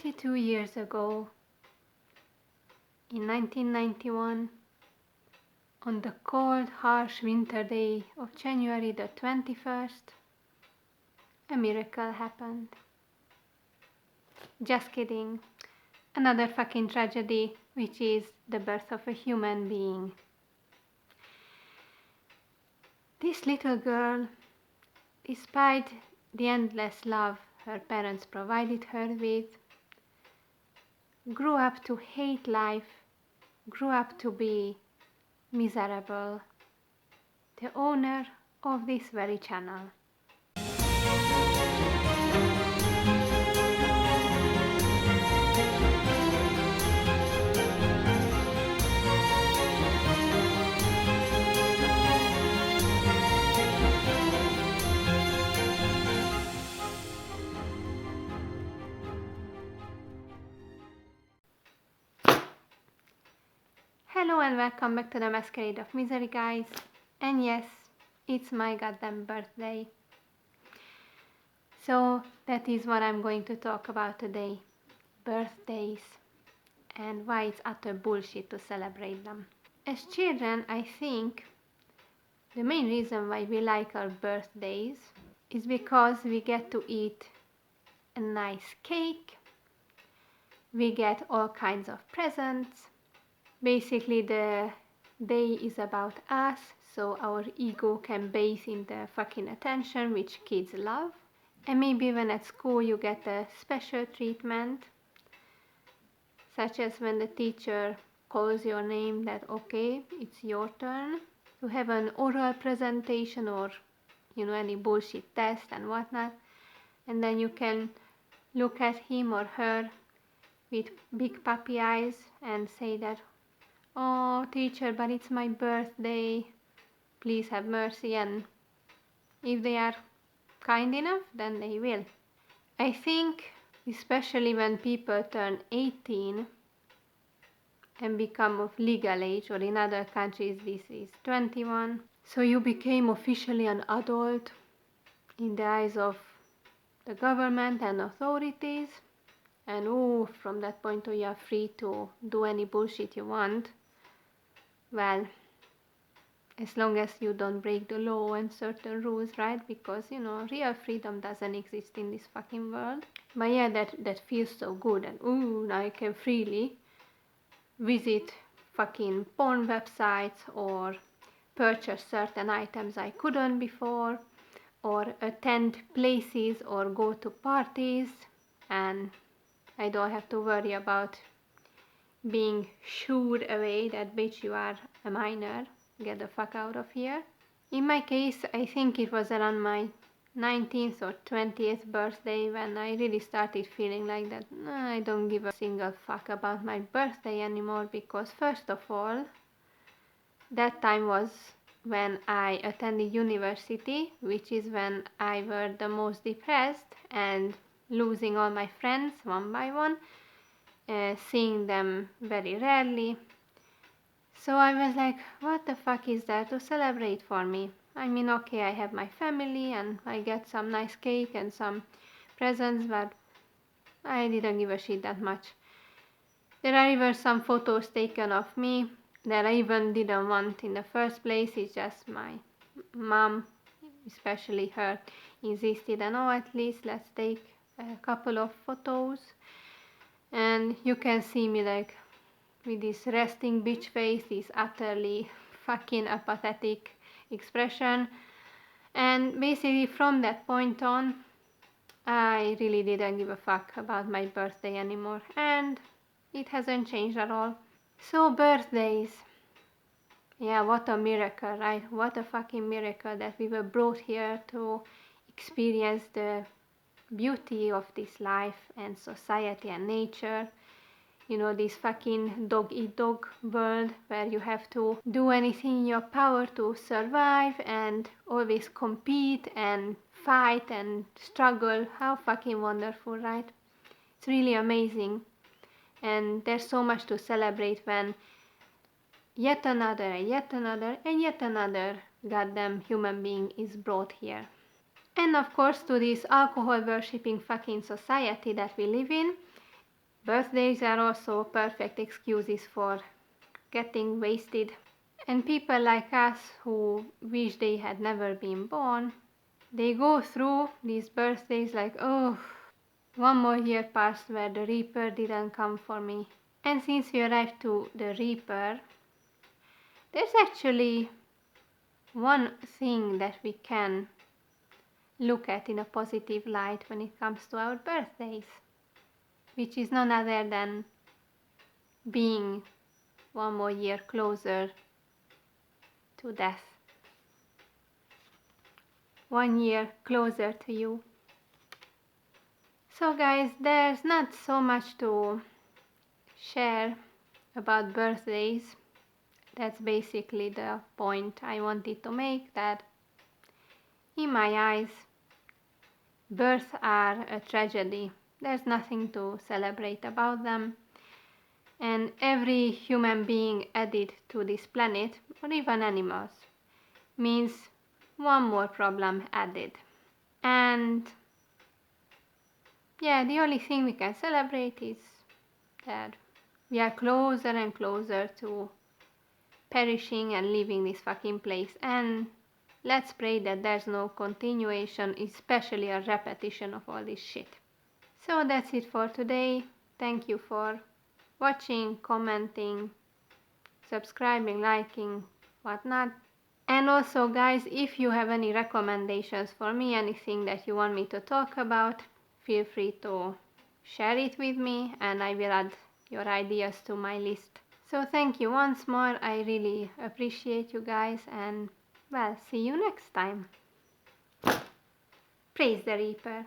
32 years ago, in 1991, on the cold, harsh winter day of January the 21st, a miracle happened. Just kidding. Another fucking tragedy, which is the birth of a human being. This little girl, despite the endless love her parents provided her with, grew up to hate life, grew up to be miserable. The owner of this very channel. Hello and welcome back to the Masquerade of Misery, guys. And yes, it's my goddamn birthday. So that is what I'm going to talk about today. Birthdays. And why it's utter bullshit to celebrate them. As children, I think the main reason why we like our birthdays is because we get to eat a nice cake. We get all kinds of presents. Basically, the day is about us, so our ego can bathe in the fucking attention, which kids love. And maybe when at school you get a special treatment, such as when the teacher calls your name that, okay, it's your turn to have an oral presentation or, any bullshit test and whatnot. And then you can look at him or her with big puppy eyes and say that, oh, teacher, but it's my birthday. Please have mercy. And if they are kind enough, then they will. I think, especially when people turn 18 and become of legal age, or in other countries this is 21. So you became officially an adult in the eyes of the government and authorities. And from that point on, you are free to do any bullshit you want. Well, as long as you don't break the law and certain rules, right? Because, real freedom doesn't exist in this fucking world. But yeah, that feels so good. And now I can freely visit fucking porn websites or purchase certain items I couldn't before, or attend places or go to parties, and I don't have to worry about being shooed away that bitch, you are a minor, get the fuck out of here. In my case, I think it was around my 19th or 20th birthday when I really started feeling like that I don't give a single fuck about my birthday anymore, because first of all, that time was when I attended university, which is when I were the most depressed and losing all my friends one by one, seeing them very rarely. So I was like, what the fuck is there to celebrate for me? I mean, okay, I have my family and I get some nice cake and some presents, but I didn't give a shit that much. There are even some photos taken of me that I even didn't want in the first place. It's just my mom, especially her, insisted, and at least let's take a couple of photos. And you can see me like with this resting bitch face, this utterly fucking apathetic expression. And basically from that point on, I really didn't give a fuck about my birthday anymore, and it hasn't changed at all. So birthdays, yeah, what a miracle, right? What a fucking miracle that we were brought here to experience the beauty of this life and society and nature. This fucking dog-eat-dog world where you have to do anything in your power to survive and always compete and fight and struggle. How fucking wonderful, right? It's really amazing. And there's so much to celebrate when yet another goddamn human being is brought here. And of course, to this alcohol worshipping fucking society that we live in, Birthdays are also perfect excuses for getting wasted. And people like us who wish they had never been born, they go through these birthdays like, oh, one more year passed where the Reaper didn't come for me. And since we arrived to the Reaper, there's actually one thing that we can look at in a positive light when it comes to our birthdays, which is none other than being one more year closer to death. 1 year closer to you. So guys, there's not so much to share about birthdays. That's basically the point I wanted to make, that in my eyes, births are a tragedy. There's nothing to celebrate about them. And every human being added to this planet, or even animals, means one more problem added. And yeah, the only thing we can celebrate is that we are closer and closer to perishing and leaving this fucking place. And let's pray that there's no continuation, especially a repetition of all this shit. So that's it for today. Thank you for watching, commenting, subscribing, liking, whatnot. And also guys, if you have any recommendations for me, anything that you want me to talk about, feel free to share it with me and I will add your ideas to my list. So thank you once more, I really appreciate you guys, and well, see you next time. Praise the Reaper.